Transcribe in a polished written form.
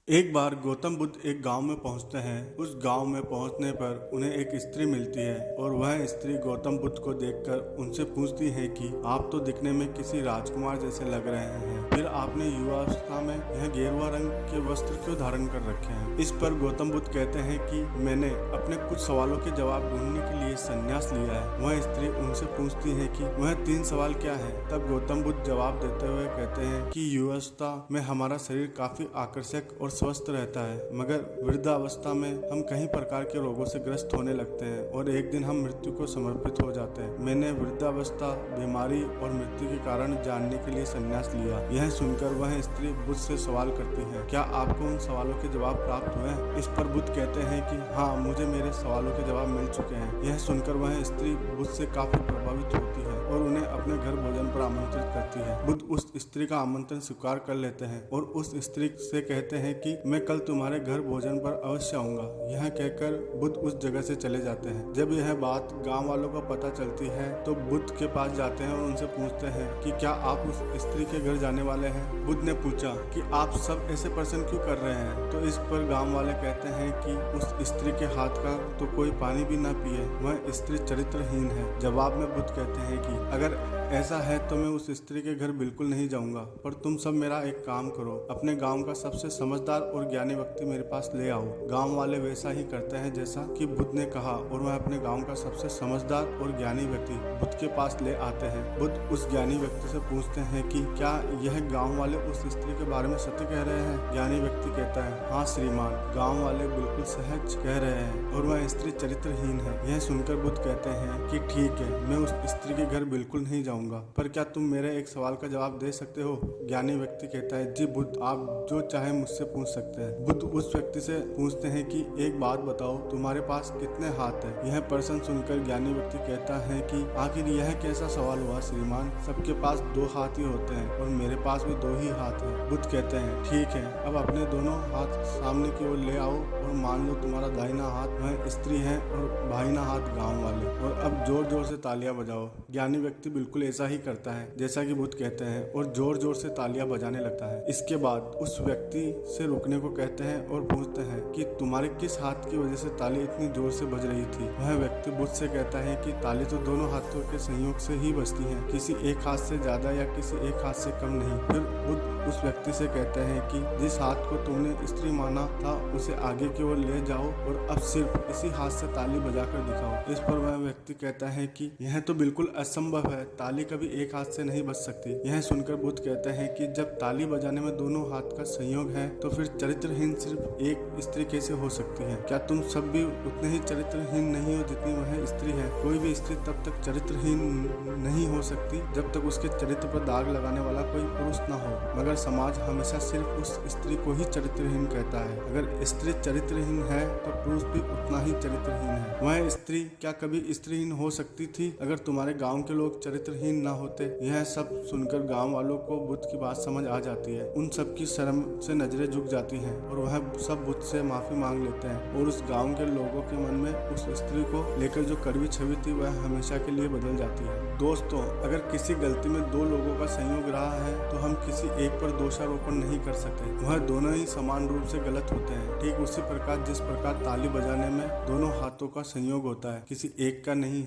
एक बार गौतम बुद्ध एक गांव में पहुंचते हैं। उस गांव में पहुंचने पर उन्हें एक स्त्री मिलती है और वह स्त्री गौतम बुद्ध को देखकर उनसे पूछती है कि आप तो दिखने में किसी राजकुमार जैसे लग रहे हैं, फिर आपने युवावस्था में यह गेरुआ रंग के वस्त्र क्यों धारण कर रखे हैं। इस पर गौतम बुद्ध कहते हैं कि मैंने अपने कुछ सवालों के जवाब ढूंढने के लिए संन्यास लिया है। वह स्त्री उनसे पूछती है कि वह 3 सवाल क्या है। तब गौतम बुद्ध जवाब देते हुए कहते हैं कि युवावस्था में हमारा शरीर काफी आकर्षक और स्वस्थ रहता है, मगर वृद्धावस्था में हम कई प्रकार के रोगों से ग्रस्त होने लगते हैं और एक दिन हम मृत्यु को समर्पित हो जाते हैं। मैंने वृद्धावस्था, बीमारी और मृत्यु के कारण जानने के लिए संन्यास लिया। यह सुनकर वह स्त्री बुद्ध से सवाल करती है, क्या आपको उन सवालों के जवाब प्राप्त हुए? इस पर बुद्ध कहते हैं कि हाँ, मुझे मेरे सवालों के जवाब मिल चुके हैं। यह सुनकर वह स्त्री बुद्ध से काफी प्रभावित होती है और उन्हें अपने घर भोजन पर आमंत्रित करती है। बुद्ध उस स्त्री का आमंत्रण स्वीकार कर लेते हैं और उस स्त्री से कहते हैं कि मैं कल तुम्हारे घर भोजन पर अवश्य आऊंगा। यह कहकर बुद्ध उस जगह से चले जाते हैं। जब यह बात गांव वालों को पता चलती है तो बुद्ध के पास जाते हैं और उनसे पूछते हैं कि क्या आप उस स्त्री के घर जाने वाले हैं। बुद्ध ने पूछा कि आप सब ऐसे प्रश्न क्यों कर रहे हैं। तो इस पर गांव वाले कहते हैं कि उस स्त्री के हाथ का तो कोई पानी भी ना पिए, वह स्त्री चरित्रहीन है। जवाब में बुद्ध कहते हैं कि अगर ऐसा है तो मैं उस स्त्री के घर बिल्कुल नहीं जाऊंगा, पर तुम सब मेरा एक काम करो, अपने गांव का सबसे समझदार और ज्ञानी व्यक्ति मेरे पास ले आओ। गांव वाले वैसा ही करते हैं जैसा कि बुद्ध ने कहा और वह अपने गांव का सबसे समझदार और ज्ञानी व्यक्ति बुद्ध के पास ले आते हैं। बुद्ध उस ज्ञानी व्यक्ति से पूछते हैं कि क्या यह गाँव वाले उस स्त्री के बारे में सत्य कह रहे हैं। ज्ञानी व्यक्ति कहता है, हाँ श्रीमान, गाँव वाले बिल्कुल सहज कह रहे हैं और वह स्त्री चरित्रहीन है। यह सुनकर बुद्ध कहते हैं कि ठीक है, मैं उस स्त्री के घर बिल्कुल नहीं जाऊंगा, पर क्या तुम मेरे एक सवाल का जवाब दे सकते हो। ज्ञानी व्यक्ति कहता है, जी बुद्ध, आप जो चाहे मुझसे पूछ सकते हैं। बुद्ध उस व्यक्ति से पूछते हैं कि एक बात बताओ, तुम्हारे पास कितने हाथ हैं। यह प्रश्न सुनकर ज्ञानी व्यक्ति कहता है कि आखिर यह कैसा सवाल हुआ श्रीमान, सबके पास 2 हाथ ही होते हैं और मेरे पास भी 2 ही हाथ हैं। बुद्ध कहते हैं, ठीक है, अब अपने दोनों हाथ सामने की ओर ले आओ और मान लो तुम्हारा दाहिना हाथ वह स्त्री है और बाहिना हाथ गाँव वाले, और अब जोर जोर से तालियां बजाओ। ज्ञानी व्यक्ति बिल्कुल ऐसा ही करता है जैसा कि बुद्ध कहते हैं और जोर जोर से तालियां बजाने लगता है। इसके बाद उस व्यक्ति से रुकने को कहते हैं और पूछते हैं कि तुम्हारे किस हाथ की वजह से ताली इतनी जोर से बज रही थी। वह व्यक्ति बुद्ध से कहता है कि ताली तो दोनों हाथों के संयोग से ही बजती है, किसी एक हाथ से ज्यादा या किसी एक हाथ से कम नहीं। फिर बुद्ध उस व्यक्ति से कहते हैं कि जिस हाथ को तुमने स्त्री माना था उसे आगे की ओर ले जाओ और अब सिर्फ इसी हाथ से ताली बजाकर दिखाओ। इस पर वह व्यक्ति कहता है कि यह तो बिल्कुल असंभव है, ताली कभी एक हाथ से नहीं बज सकती। यह सुनकर बुद्ध कहते हैं कि जब ताली बजाने में दोनों हाथ का संयोग है तो फिर चरित्रहीन सिर्फ एक स्त्री कैसे हो सकती है। क्या तुम सब भी उतने ही चरित्रहीन नहीं हो जितनी वह स्त्री है। कोई भी स्त्री तब तक चरित्रहीन नहीं हो सकती जब तक उसके चरित्र पर दाग लगाने वाला कोई पुरुष न हो, मगर समाज हमेशा सिर्फ उस स्त्री को ही चरित्रहीन कहता है। अगर स्त्री चरित्रहीन है तो पुरुष भी उतना ही चरित्रहीन है। वह स्त्री क्या कभी स्त्रीहीन हो सकती थी अगर तुम्हारे गांव के लोग चरित्रहीन न होते। यह सब सुनकर गांव वालों को बुद्ध की बात समझ आ जाती है। उन सब की शर्म से नजरें झुक जाती हैं और वह सब बुद्ध से माफी मांग लेते हैं और उस गांव के लोगों के मन में उस स्त्री को लेकर जो कड़वी छवि थी वह हमेशा के लिए बदल जाती है। दोस्तों, अगर किसी गलती में 2 लोगों का संयोग रहा है तो हम किसी एक पर दोषारोपण नहीं कर सकते। वह दोनों ही समान रूप से गलत होते हैं। ठीक उसी प्रकार जिस प्रकार ताली बजाने में दोनों हाथों का संयोग होता है, किसी एक का नहीं।